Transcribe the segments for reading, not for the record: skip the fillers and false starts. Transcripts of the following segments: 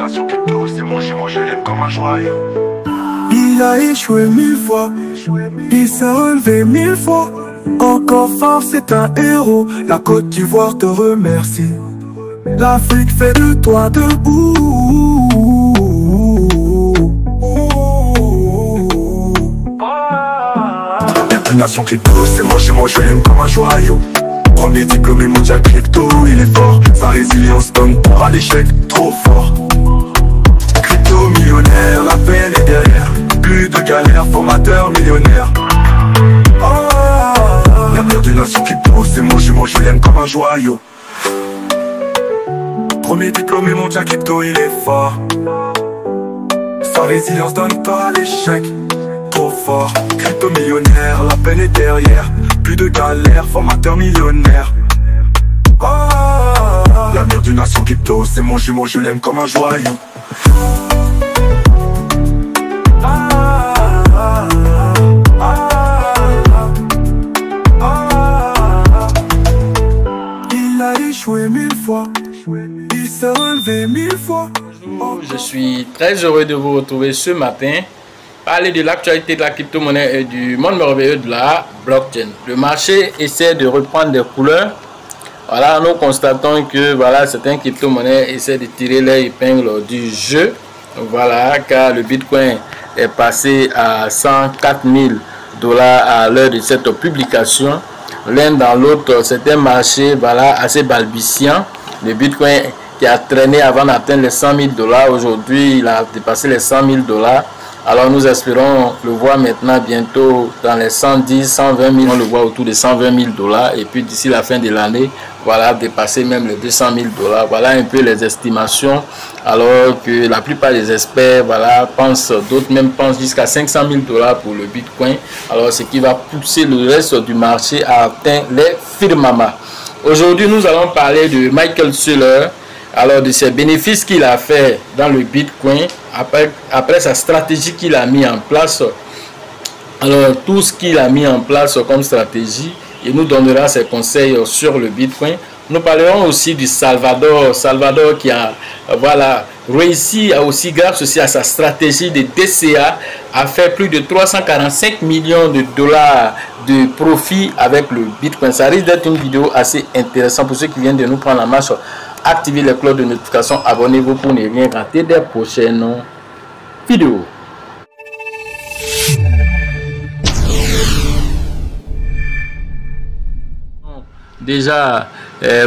nation crypto, c'est mon jumeau, je l'aime comme un joyau. Il a échoué 1000 fois, il s'est relevé 1000 fois. Encore fort, c'est un héros, la Côte d'Ivoire te remercie. L'Afrique fait de toi debout. Nation crypto, c'est mon jumeau, je l'aime comme un joyau. Premier diplômé mondial crypto, il est fort. Sa résilience donne pour à l'échec, trop fort. Crypto millionnaire, la peine est derrière. Plus de galères, formateur millionnaire. L'avenir de nation crypto, c'est mon jumeau, je l'aime comme un joyau. Premier diplômé mondial crypto, il est fort. Sa résilience donne pas à l'échec, trop fort. Crypto millionnaire, la peine est derrière. Plus de galères, formateur millionnaire. L'avenir d'une nation crypto, c'est mon jumeau, je l'aime comme un joyau. Il a échoué 1000 fois, il s'est relevé 1000 fois. Bonjour, je suis très heureux de vous retrouver ce matin. Parler de l'actualité de la crypto-monnaie et du monde merveilleux de la blockchain. Le marché essaie de reprendre des couleurs. Voilà, nous constatons que voilà, certaines crypto-monnaies essaient de tirer leur épingle du jeu. Voilà, car le Bitcoin est passé à 104 000 $ à l'heure de cette publication. L'un dans l'autre, c'est un marché voilà, assez balbutiant. Le Bitcoin qui a traîné avant d'atteindre les 100 000 $, aujourd'hui il a dépassé les 100 000 $. Alors nous espérons le voir maintenant bientôt dans les 110, 120 000, on le voit autour de 120 000 $, et puis d'ici la fin de l'année, voilà, dépasser même les 200 000 $. Voilà un peu les estimations, alors que la plupart des experts, voilà, pensent, d'autres même pensent jusqu'à 500 000 $ pour le Bitcoin. Alors ce qui va pousser le reste du marché à atteindre les firmaments. Aujourd'hui, nous allons parler de Michael Saylor. Alors de ses bénéfices qu'il a fait dans le Bitcoin, après sa stratégie qu'il a mis en place. Alors tout ce qu'il a mis en place comme stratégie, il nous donnera ses conseils sur le Bitcoin. Nous parlerons aussi du Salvador qui a voilà, réussi aussi grâce aussi à sa stratégie de DCA à faire plus de 345 millions de dollars de profit avec le Bitcoin. Ça risque d'être une vidéo assez intéressante pour ceux qui viennent de nous prendre en marche. Activez les cloches de notification, abonnez-vous pour ne rien rater des prochaines vidéos. Déjà,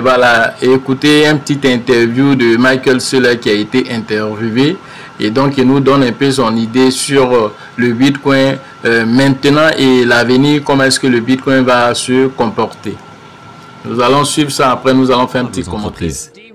voilà, écoutez un petit interview de Michael Saylor qui a été interviewé et donc il nous donne un peu son idée sur le Bitcoin maintenant et l'avenir, comment est-ce que le Bitcoin va se comporter. Nous allons suivre ça, après nous allons faire un petit commentaire.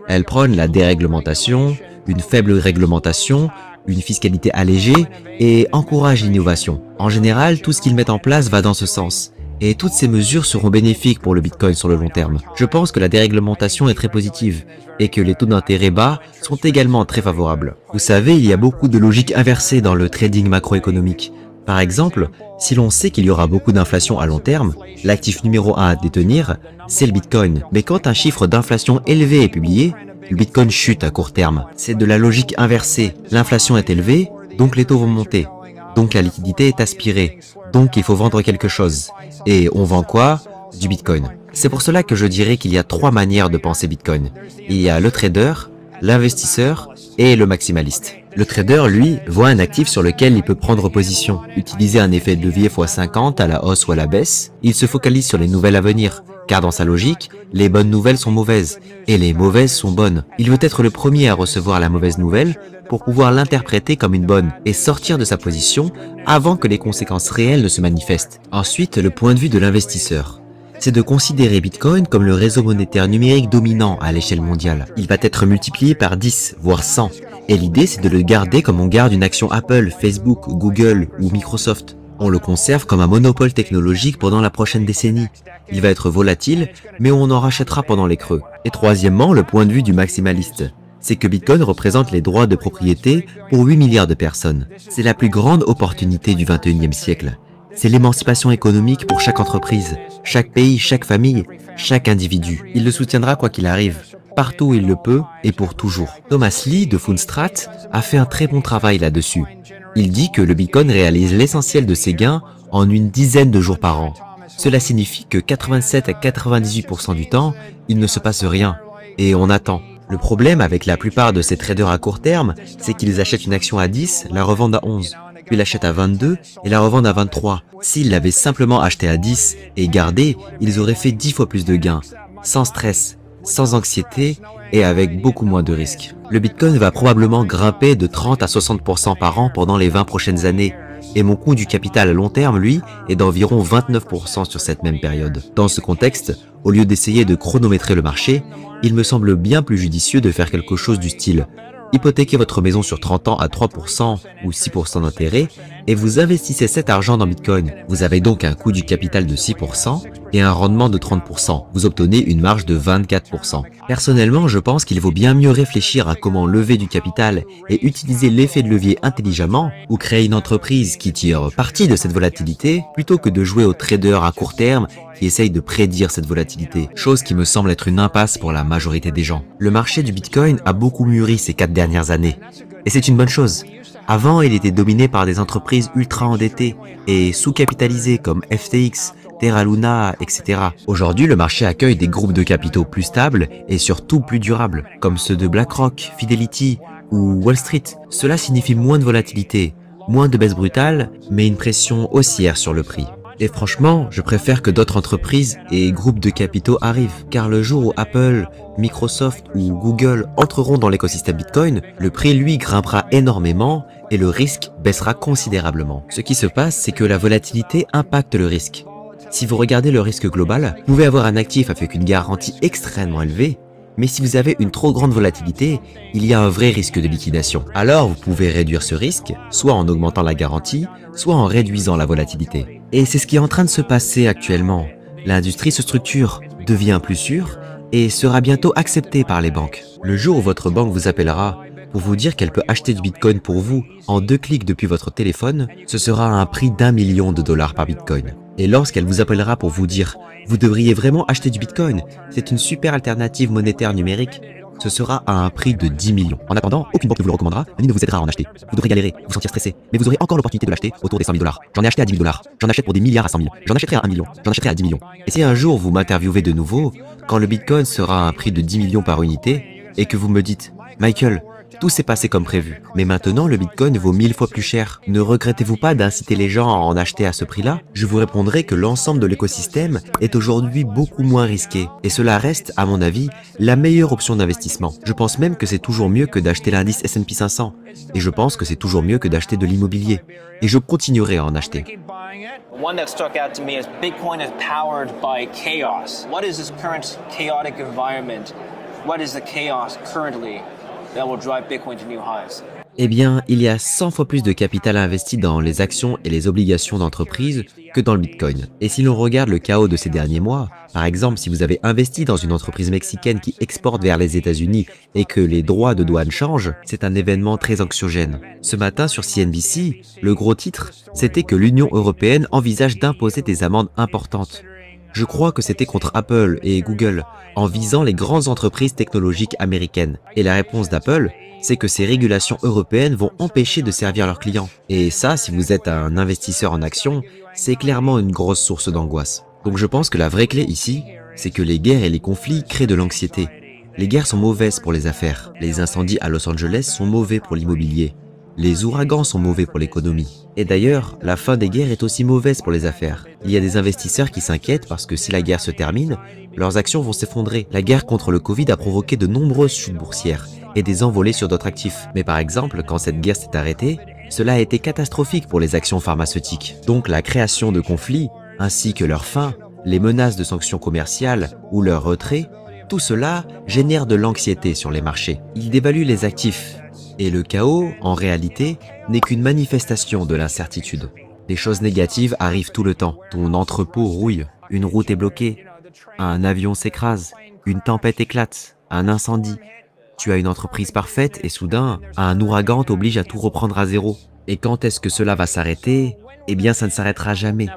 Elle prône la déréglementation, une faible réglementation, une fiscalité allégée et encourage l'innovation. En général, tout ce qu'ils mettent en place va dans ce sens. Et toutes ces mesures seront bénéfiques pour le Bitcoin sur le long terme. Je pense que la déréglementation est très positive et que les taux d'intérêt bas sont également très favorables. Vous savez, il y a beaucoup de logique inversée dans le trading macroéconomique. Par exemple, si l'on sait qu'il y aura beaucoup d'inflation à long terme, l'actif numéro 1 à détenir, c'est le Bitcoin. Mais quand un chiffre d'inflation élevé est publié, le Bitcoin chute à court terme. C'est de la logique inversée. L'inflation est élevée, donc les taux vont monter. Donc la liquidité est aspirée. Donc il faut vendre quelque chose. Et on vend quoi? Du Bitcoin. C'est pour cela que je dirais qu'il y a trois manières de penser Bitcoin. Il y a le trader, l'investisseur et le maximaliste. Le trader, lui, voit un actif sur lequel il peut prendre position, utiliser un effet de levier x50 à la hausse ou à la baisse. Il se focalise sur les nouvelles à venir, car dans sa logique, les bonnes nouvelles sont mauvaises et les mauvaises sont bonnes. Il veut être le premier à recevoir la mauvaise nouvelle pour pouvoir l'interpréter comme une bonne et sortir de sa position avant que les conséquences réelles ne se manifestent. Ensuite, le point de vue de l'investisseur. C'est de considérer Bitcoin comme le réseau monétaire numérique dominant à l'échelle mondiale. Il va être multiplié par 10, voire 100. Et l'idée, c'est de le garder comme on garde une action Apple, Facebook, Google ou Microsoft. On le conserve comme un monopole technologique pendant la prochaine décennie. Il va être volatile, mais on en rachètera pendant les creux. Et troisièmement, le point de vue du maximaliste. C'est que Bitcoin représente les droits de propriété pour 8 milliards de personnes. C'est la plus grande opportunité du 21e siècle. C'est l'émancipation économique pour chaque entreprise, chaque pays, chaque famille, chaque individu. Il le soutiendra quoi qu'il arrive. partout où il le peut et pour toujours. Thomas Lee de Fundstrat a fait un très bon travail là-dessus. Il dit que le Bitcoin réalise l'essentiel de ses gains en une dizaine de jours par an. Cela signifie que 87 à 98% du temps, il ne se passe rien et on attend. Le problème avec la plupart de ces traders à court terme, c'est qu'ils achètent une action à 10, la revendent à 11, puis l'achètent à 22 et la revendent à 23. S'ils l'avaient simplement acheté à 10 et gardé, ils auraient fait 10 fois plus de gains, sans stress, sans anxiété et avec beaucoup moins de risques. Le Bitcoin va probablement grimper de 30 à 60% par an pendant les 20 prochaines années. Et mon coût du capital à long terme, lui, est d'environ 29% sur cette même période. Dans ce contexte, au lieu d'essayer de chronométrer le marché, il me semble bien plus judicieux de faire quelque chose du style hypothéquez votre maison sur 30 ans à 3% ou 6% d'intérêt et vous investissez cet argent dans Bitcoin. Vous avez donc un coût du capital de 6% et un rendement de 30%. Vous obtenez une marge de 24%. Personnellement, je pense qu'il vaut bien mieux réfléchir à comment lever du capital et utiliser l'effet de levier intelligemment ou créer une entreprise qui tire parti de cette volatilité plutôt que de jouer aux traders à court terme qui essayent de prédire cette volatilité, chose qui me semble être une impasse pour la majorité des gens. Le marché du Bitcoin a beaucoup mûri ces 4 dernières années, et c'est une bonne chose. Avant, il était dominé par des entreprises ultra endettées et sous-capitalisées comme FTX, Terra Luna, etc. Aujourd'hui, le marché accueille des groupes de capitaux plus stables et surtout plus durables, comme ceux de BlackRock, Fidelity ou Wall Street. Cela signifie moins de volatilité, moins de baisse brutale, mais une pression haussière sur le prix. Et franchement, je préfère que d'autres entreprises et groupes de capitaux arrivent, car le jour où Apple, Microsoft ou Google entreront dans l'écosystème Bitcoin, le prix lui grimpera énormément et le risque baissera considérablement. Ce qui se passe, c'est que la volatilité impacte le risque. Si vous regardez le risque global, vous pouvez avoir un actif avec une garantie extrêmement élevée, mais si vous avez une trop grande volatilité, il y a un vrai risque de liquidation. Alors vous pouvez réduire ce risque, soit en augmentant la garantie, soit en réduisant la volatilité. Et c'est ce qui est en train de se passer actuellement. L'industrie se structure, devient plus sûre et sera bientôt acceptée par les banques. Le jour où votre banque vous appellera pour vous dire qu'elle peut acheter du Bitcoin pour vous en 2 clics depuis votre téléphone, ce sera à un prix d'1 million de dollars par Bitcoin. Et lorsqu'elle vous appellera pour vous dire « Vous devriez vraiment acheter du Bitcoin, c'est une super alternative monétaire numérique », ce sera à un prix de 10 millions. En attendant, aucune banque ne vous le recommandera, ni ne vous aidera à en acheter. Vous devrez galérer, vous sentir stressé, mais vous aurez encore l'opportunité de l'acheter autour des 100 000 dollars. J'en ai acheté à 10 000 dollars, j'en achète pour des milliards à 100 000, j'en achèterai à 1 million, j'en achèterai à 10 millions. Et si un jour vous m'interviewez de nouveau, quand le Bitcoin sera à un prix de 10 millions par unité, et que vous me dites « Michael, tout s'est passé comme prévu, mais maintenant le Bitcoin vaut 1000 fois plus cher. Ne regrettez-vous pas d'inciter les gens à en acheter à ce prix-là » Je vous répondrai que l'ensemble de l'écosystème est aujourd'hui beaucoup moins risqué. Et cela reste, à mon avis, la meilleure option d'investissement. Je pense même que c'est toujours mieux que d'acheter l'indice S&P 500. Et je pense que c'est toujours mieux que d'acheter de l'immobilier. Et je continuerai à en acheter. One that stuck out to me is Bitcoin is powered by chaos. What is this current chaotic environment? What is the chaos currently that will drive Bitcoin to new highs? Eh bien, il y a 100 fois plus de capital investi dans les actions et les obligations d'entreprise que dans le Bitcoin. Et si l'on regarde le chaos de ces derniers mois, par exemple, si vous avez investi dans une entreprise mexicaine qui exporte vers les États-Unis et que les droits de douane changent, c'est un événement très anxiogène. Ce matin sur CNBC, le gros titre, c'était que l'Union européenne envisage d'imposer des amendes importantes. Je crois que c'était contre Apple et Google, en visant les grandes entreprises technologiques américaines. Et la réponse d'Apple, c'est que ces régulations européennes vont empêcher de servir leurs clients. Et ça, si vous êtes un investisseur en actions, c'est clairement une grosse source d'angoisse. Donc je pense que la vraie clé ici, c'est que les guerres et les conflits créent de l'anxiété. Les guerres sont mauvaises pour les affaires. Les incendies à Los Angeles sont mauvais pour l'immobilier. Les ouragans sont mauvais pour l'économie. Et d'ailleurs, la fin des guerres est aussi mauvaise pour les affaires. Il y a des investisseurs qui s'inquiètent parce que si la guerre se termine, leurs actions vont s'effondrer. La guerre contre le Covid a provoqué de nombreuses chutes boursières et des envolées sur d'autres actifs. Mais par exemple, quand cette guerre s'est arrêtée, cela a été catastrophique pour les actions pharmaceutiques. Donc la création de conflits, ainsi que leur fin, les menaces de sanctions commerciales ou leur retrait, tout cela génère de l'anxiété sur les marchés. Il dévalue les actifs. Et le chaos, en réalité, n'est qu'une manifestation de l'incertitude. Des choses négatives arrivent tout le temps. Ton entrepôt rouille, une route est bloquée, un avion s'écrase, une tempête éclate, un incendie. Tu as une entreprise parfaite et soudain, un ouragan t'oblige à tout reprendre à zéro. Et quand est-ce que cela va s'arrêter? Eh bien, ça ne s'arrêtera jamais.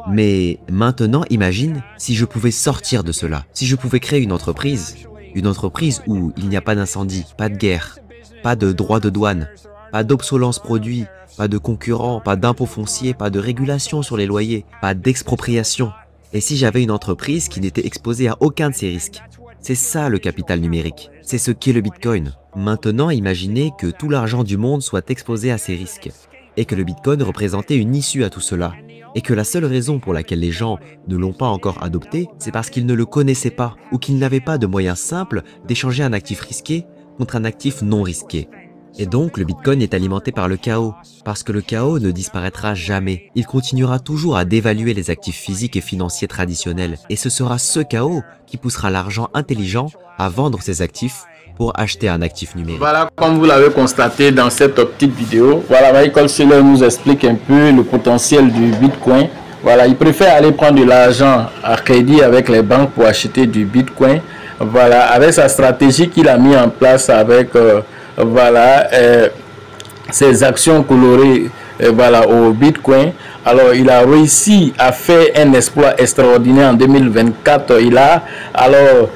Mais maintenant, imagine si je pouvais sortir de cela, si je pouvais créer une entreprise Une entreprise où il n'y a pas d'incendie, pas de guerre, pas de droits de douane, pas d'obsolence produit, pas de concurrents, pas d'impôts fonciers, pas de régulation sur les loyers, pas d'expropriation. Et si j'avais une entreprise qui n'était exposée à aucun de ces risques? C'est ça le capital numérique. C'est ce qu'est le Bitcoin. Maintenant, imaginez que tout l'argent du monde soit exposé à ces risques et que le Bitcoin représentait une issue à tout cela. Et que la seule raison pour laquelle les gens ne l'ont pas encore adopté, c'est parce qu'ils ne le connaissaient pas ou qu'ils n'avaient pas de moyens simples d'échanger un actif risqué contre un actif non risqué. Et donc, le Bitcoin est alimenté par le chaos, parce que le chaos ne disparaîtra jamais. Il continuera toujours à dévaluer les actifs physiques et financiers traditionnels. Et ce sera ce chaos qui poussera l'argent intelligent à vendre ses actifs pour acheter un actif numérique. Voilà, comme vous l'avez constaté dans cette petite vidéo, voilà, Michael Saylor nous explique un peu le potentiel du Bitcoin. Voilà, il préfère aller prendre de l'argent à crédit avec les banques pour acheter du Bitcoin. Voilà, avec sa stratégie qu'il a mis en place avec voilà, ces actions colorées voilà, au Bitcoin. Alors, il a réussi à faire un exploit extraordinaire en 2024. Il a, alors,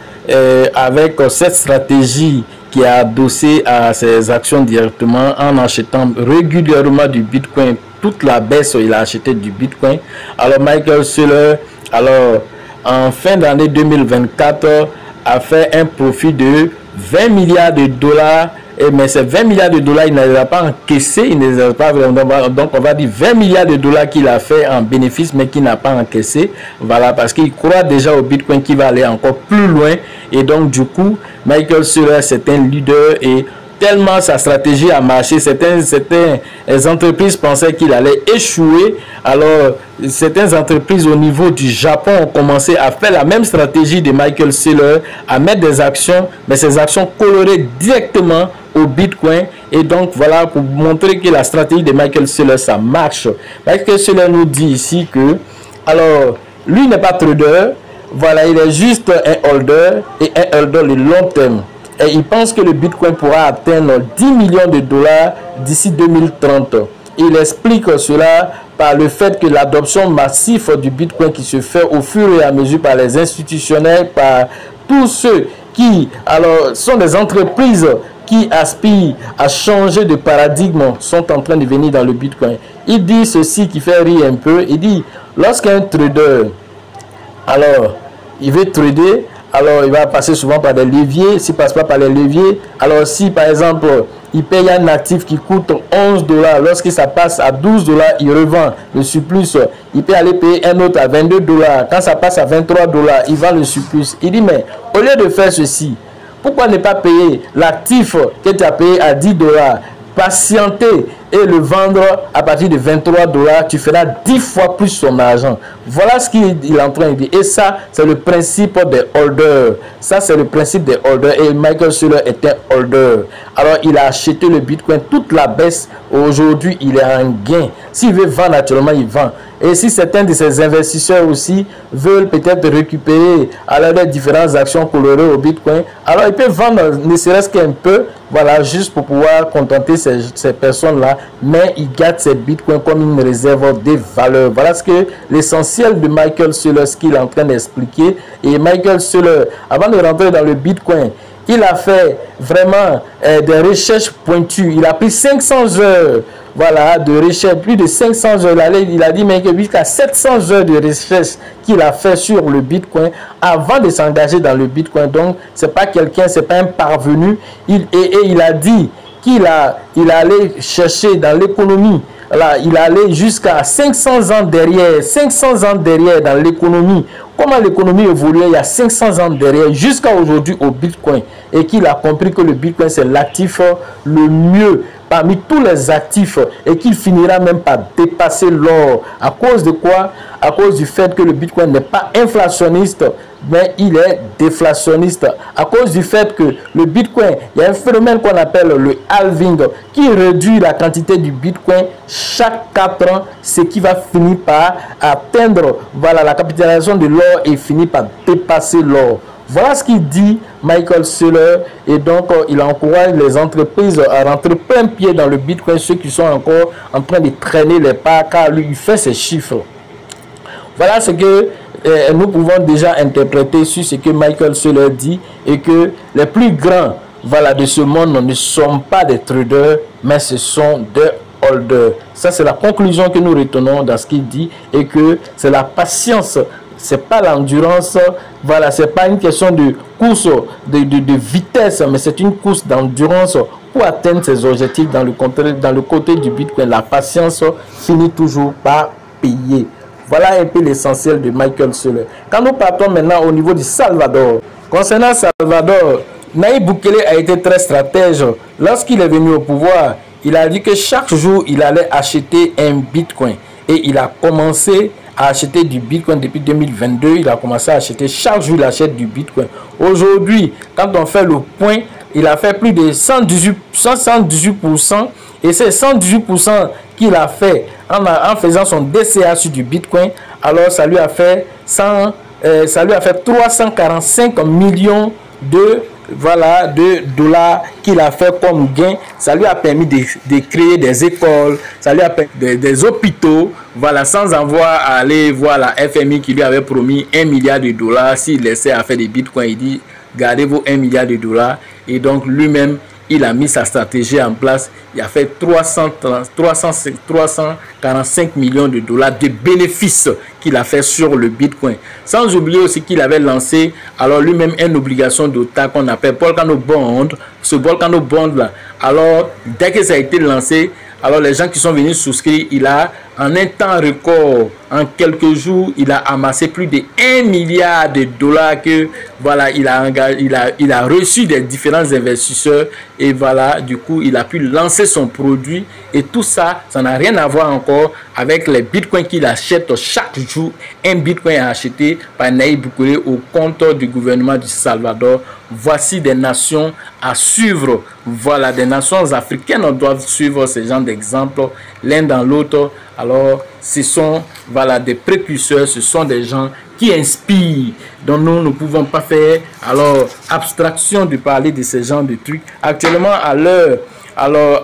avec cette stratégie qui a adossé à ses actions directement en achetant régulièrement du Bitcoin, toute la baisse, il a acheté du Bitcoin. Alors, Michael Saylor, alors, en fin d'année 2024, a fait un profit de 20 milliards de dollars. Mais ces 20 milliards de dollars, il ne les a pas encaissés, il ne les a pas vraiment. Donc, on va dire 20 milliards de dollars qu'il a fait en bénéfice, mais qu'il n'a pas encaissé. Voilà, parce qu'il croit déjà au Bitcoin qui va aller encore plus loin. Et donc, du coup, Michael Saylor, c'est un leader et tellement sa stratégie a marché, certaines entreprises pensaient qu'il allait échouer. Alors, certaines entreprises au niveau du Japon ont commencé à faire la même stratégie de Michael Saylor, à mettre des actions, mais ces actions colorées directement au Bitcoin. Et donc, voilà, pour montrer que la stratégie de Michael Saylor, ça marche. Michael Saylor nous dit ici que, alors, lui n'est pas trader, voilà, il est juste un holder, et un holder le long terme. Et il pense que le Bitcoin pourra atteindre 10 millions de dollars d'ici 2030. Il explique cela par le fait que l'adoption massive du Bitcoin qui se fait au fur et à mesure par les institutionnels, par tous ceux qui alors, sont des entreprises qui aspirent à changer de paradigme, sont en train de venir dans le Bitcoin. Il dit ceci qui fait rire un peu. Il dit, lorsqu'un trader, alors, il veut trader, alors il va passer souvent par des leviers. S'il ne passe pas par les leviers, alors si par exemple il paye un actif qui coûte 11 dollars, lorsqu'il ça passe à 12 dollars, il revend le surplus. Il peut aller payer un autre à 22 dollars. Quand ça passe à 23 dollars, il vend le surplus. Il dit, mais au lieu de faire ceci, pourquoi ne pas payer l'actif que tu as payé à 10 dollars, patienter et le vendre à partir de 23 dollars, tu feras 10 fois plus son argent. Voilà ce qu'il est en train de dire. Et ça, c'est le principe des holders. Ça, c'est le principe des holders. Et Michael Saylor est un holder. Alors, il a acheté le Bitcoin, toute la baisse. Aujourd'hui, il est en gain. S'il veut vendre, naturellement, il vend. Et si certains de ces investisseurs aussi veulent peut-être récupérer alors les différentes actions colorées au Bitcoin, alors ils peuvent vendre ne serait-ce qu'un peu, voilà, juste pour pouvoir contenter ces personnes-là, mais ils gardent ces Bitcoins comme une réserve de valeur. Voilà ce que l'essentiel de Michael Saylor, ce qu'il est en train d'expliquer. Et Michael Saylor, avant de rentrer dans le Bitcoin, il a fait vraiment des recherches pointues. Il a pris 500 heures, voilà, de recherche, plus de 500 heures. Il a dit mais jusqu'à 700 heures de recherche qu'il a fait sur le Bitcoin avant de s'engager dans le Bitcoin. Donc, c'est pas quelqu'un, c'est pas un parvenu. Il a dit qu'il allait chercher dans l'économie. Là, il allait jusqu'à 500 ans derrière, 500 ans derrière dans l'économie. Comment l'économie évoluait il y a 500 ans derrière jusqu'à aujourd'hui au Bitcoin. Et qu'il a compris que le Bitcoin, c'est l'actif le mieux parmi tous les actifs et qu'il finira même par dépasser l'or. À cause de quoi? À cause du fait que le Bitcoin n'est pas inflationniste, mais il est déflationniste. À cause du fait que le Bitcoin, il y a un phénomène qu'on appelle le halving qui réduit la quantité du Bitcoin chaque 4 ans, ce qui va finir par atteindre, voilà, la capitalisation de l'or et finir par dépasser l'or. Voilà ce qu'il dit Michael Saylor, et donc il encourage les entreprises à rentrer plein pied dans le Bitcoin, ceux qui sont encore en train de traîner les pas, car lui il fait ses chiffres. Voilà ce que nous pouvons déjà interpréter sur ce que Michael Saylor dit et que les plus grands voilà, de ce monde ne sont pas des traders, mais ce sont des holders. Ça, c'est la conclusion que nous retenons dans ce qu'il dit et que c'est la patience. C'est pas l'endurance, voilà, c'est pas une question de course, de vitesse, mais c'est une course d'endurance pour atteindre ses objectifs dans le côté du Bitcoin. La patience finit toujours par payer. Voilà un peu l'essentiel de Michael Saylor. Quand nous partons maintenant au niveau du Salvador, concernant Salvador, Nayib Bukele a été très stratège. Lorsqu'il est venu au pouvoir, il a dit que chaque jour, il allait acheter un Bitcoin. Et il a commencé à acheter du Bitcoin depuis 2022. Il a commencé à acheter, chaque jour, il achète du Bitcoin. Aujourd'hui, quand on fait le point, il a fait plus de 118%. Et c'est 118% qu'il a fait en faisant son DCA sur du Bitcoin. Alors, ça lui a fait 345 millions de dollars qu'il a fait comme gain. Ça lui a permis de créer des écoles, ça lui a permis des hôpitaux, voilà, sans avoir à aller voir la FMI qui lui avait promis 1 milliard de dollars s'il laissait à faire des bitcoins. Il dit gardez vos 1 milliard de dollars, et donc lui-même il a mis sa stratégie en place. Il a fait 345 millions de dollars de bénéfices qu'il a fait sur le Bitcoin. Sans oublier aussi qu'il avait lancé alors lui-même une obligation d'OTA qu'on appelle Volcano Bond. Ce Volcano Bond là, alors dès que ça a été lancé, alors les gens qui sont venus souscrire, il a en un temps record, en quelques jours, il a amassé plus de 1 milliard de dollars que voilà, il a reçu des différents investisseurs, et voilà, du coup, il a pu lancer son produit, et tout ça, ça n'a rien à voir encore avec les bitcoins qu'il achète chaque jour. Un bitcoin est acheté par Nayib Bukele au compte du gouvernement du Salvador. Voici des nations à suivre. Voilà, des nations africaines doivent suivre ce genre d'exemples l'un dans l'autre. Alors, ce sont voilà, des précurseurs, ce sont des gens qui inspirent. Donc, nous ne pouvons pas faire alors abstraction de parler de ce genre de trucs. Actuellement, à l'heure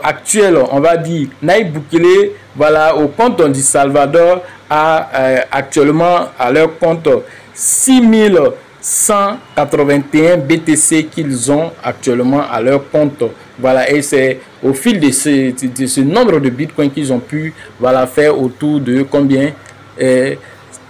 actuelle, on va dire, Nayib Bukele, voilà, au compte du Salvador, a actuellement à leur compte 6181 BTC qu'ils ont actuellement à leur compte. Voilà, et c'est au fil de ce nombre de bitcoins qu'ils ont pu voilà, faire autour de combien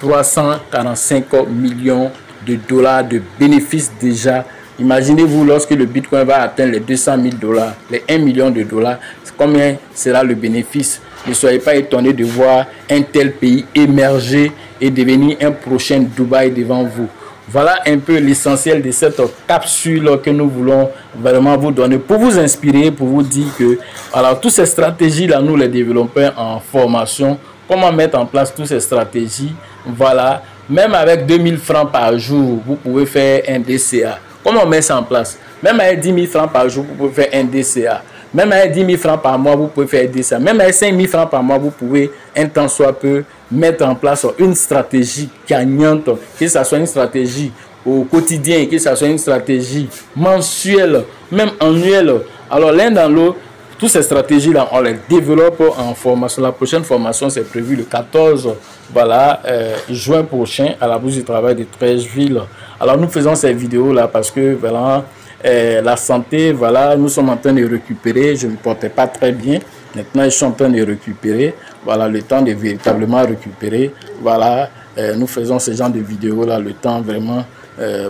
345 millions de dollars de bénéfices déjà. Imaginez-vous lorsque le bitcoin va atteindre les 200 000 dollars, les 1 million de dollars, combien sera le bénéfice? Ne soyez pas étonnés de voir un tel pays émerger et devenir un prochain Dubaï devant vous. Voilà un peu l'essentiel de cette capsule que nous voulons vraiment vous donner pour vous inspirer, pour vous dire que alors toutes ces stratégies là nous les développons en formation. Comment mettre en place toutes ces stratégies? Voilà, même avec 2000 francs par jour, vous pouvez faire un DCA. Comment on met ça en place? Même avec 10 000 francs par jour, vous pouvez faire un DCA. Même avec 10 000 francs par mois, vous pouvez faire un DCA. Même avec 5 000 francs par mois, vous pouvez un temps soit peu mettre en place une stratégie gagnante, que ce soit une stratégie au quotidien, que ce soit une stratégie mensuelle, même annuelle. Alors l'un dans l'autre, toutes ces stratégies-là, on les développe en formation. La prochaine formation, c'est prévu le 14 voilà, juin prochain à la Bourse du Travail de Treichville. Alors nous faisons ces vidéos-là parce que voilà, la santé, voilà, nous sommes en train de récupérer. Je ne me portais pas très bien. Maintenant, je suis en train de récupérer. Voilà, le temps de véritablement récupérer. Voilà, nous faisons ce genre de vidéos-là, le temps vraiment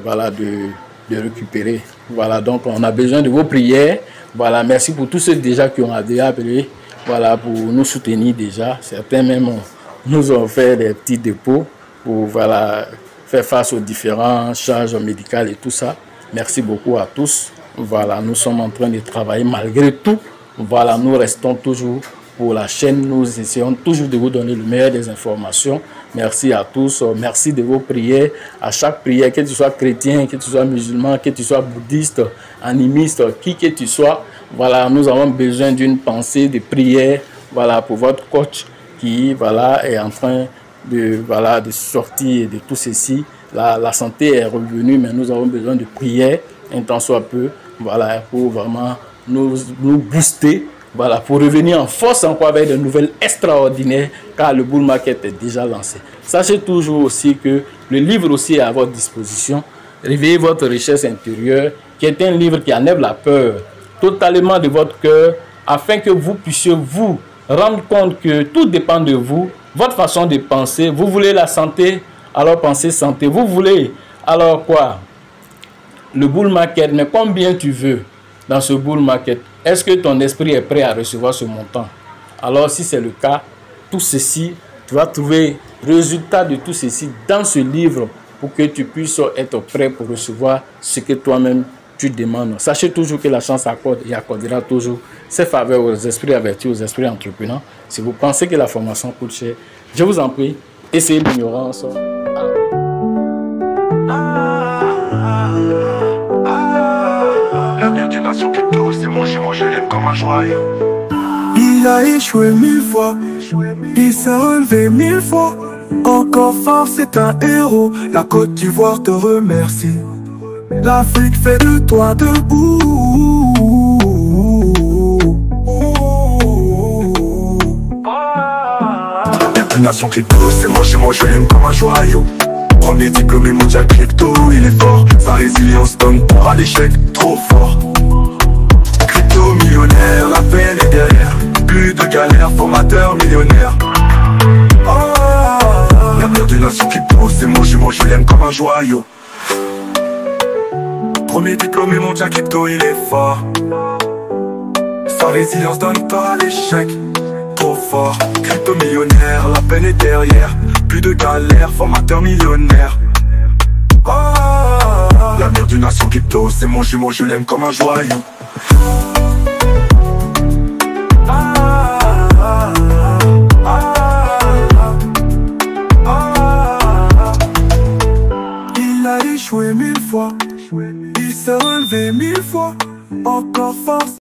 voilà, de récupérer. Voilà, donc on a besoin de vos prières. Voilà, merci pour tous ceux déjà qui ont déjà appelé, voilà, pour nous soutenir déjà. Certains même nous ont fait des petits dépôts pour voilà, faire face aux différentes charges médicales et tout ça. Merci beaucoup à tous. Voilà, nous sommes en train de travailler malgré tout. Voilà, nous restons toujours pour la chaîne. Nous essayons toujours de vous donner le meilleur des informations. Merci à tous. Merci de vos prières. À chaque prière, que tu sois chrétien, que tu sois musulman, que tu sois bouddhiste, animiste, qui que tu sois. Voilà, nous avons besoin d'une pensée, de prière. Voilà, pour votre coach qui voilà, est en train de, voilà, de sortir de tout ceci. La santé est revenue, mais nous avons besoin de prière, un temps soit peu, voilà, pour vraiment nous booster, Voilà, pour revenir en force encore avec de nouvelles extraordinaires, car le bull market est déjà lancé. Sachez toujours aussi que le livre aussi est à votre disposition. Réveillez votre richesse intérieure, qui est un livre qui enlève la peur totalement de votre cœur, afin que vous puissiez vous rendre compte que tout dépend de vous, votre façon de penser. Vous voulez la santé, alors pensez santé. Vous voulez, alors quoi? Le bull market, mais combien tu veux dans ce bull market? Est-ce que ton esprit est prêt à recevoir ce montant? Alors si c'est le cas, tout ceci, tu vas trouver le résultat de tout ceci dans ce livre pour que tu puisses être prêt pour recevoir ce que toi-même tu demandes. Sachez toujours que la chance accorde et accordera toujours ses faveurs aux esprits avertis, aux esprits entrepreneurs. Si vous pensez que la formation coûte cher, je vous en prie, essayez l'ignorance. L'avenir d'une nation crypto, c'est mon je l'aime comme un joyau. Il a échoué 1000 fois, il s'est relevé 1000 fois. Encore fort, c'est un héros. La Côte d'Ivoire te remercie. L'Afrique fait de toi debout. L'avenir d'une nation crypto, c'est mon je l'aime comme un joyau. Premier diplômé mondial crypto, il est fort. Sa résilience donne peur à l'échec, trop fort. Crypto millionnaire, la peine est derrière. Plus de galère, formateur millionnaire. L'avenir d'une nation crypto, c'est mon je l'aime comme un joyau. Premier diplômé mondial crypto, il est fort. Sa résilience donne peur à l'échec, trop fort. Crypto millionnaire, la peine est derrière. Plus de galère, formateur millionnaire. L'avenir d'une nation crypto, c'est mon jumeau, je l'aime comme un joyau. Il a échoué 1000 fois, il s'est relevé 1000 fois. Encore fort.